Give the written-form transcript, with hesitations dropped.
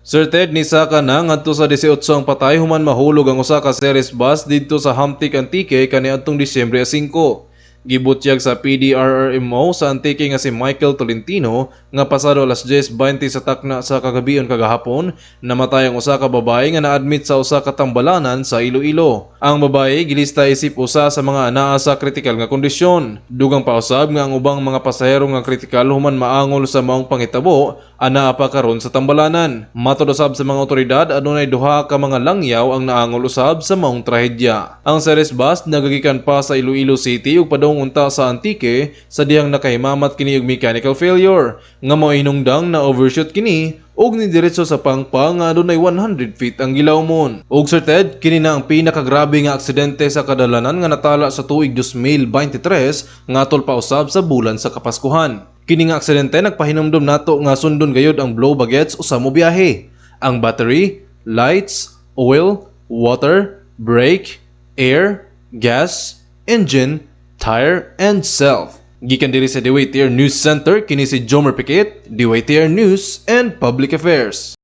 Certed ni Saka na ngadto sa 18 ang patay human mahulog ang usa ka series bus didto sa Hamtik Antique kaniadtong Disyembre 5. Gibutyag sa PDRRMO sa Antique nga si Michael Tolentino nga pasado alas 10:20 sa takna sa kagabion kagahapon namatay ang usa ka babae nga na-admit sa usa ka tambalanan sa Iloilo. Ang babae gilista isip usa sa mga anaa sa kritikal nga kondisyon. Dugang pausab nga ang ubang mga pasahero nga kritikal human maangol sa maong pangitabo anaa pa karon sa tambalanan. Matud usab sa mga otoridad adunay duha ka mga langyaw ang naangol usab sa maong trahedya. Ang series bus nagagikan pa sa Iloilo City ug padung unta sa Antique sa dihang nakahimamat kini og mechanical failure nga mao hinungdang na overshoot kini ug ni diretso sa pangpang nga adunay 100 feet ang gilawmon. Ug certed kini na ang pinakagrabe nga aksidente sa kadalanan nga natala sa tuig 2023 nga atol pa usab sa bulan sa Kapaskuhan. Kini nga aksidente nagpahinumdom nato nga sundon gayud ang blow bagets usa mo biyahe. Ang battery, lights, oil, water, brake, air, gas, engine, tire, and self. Gikan diri sa DWTR News Center kini si Jomer Piquet, DWTR News and Public Affairs.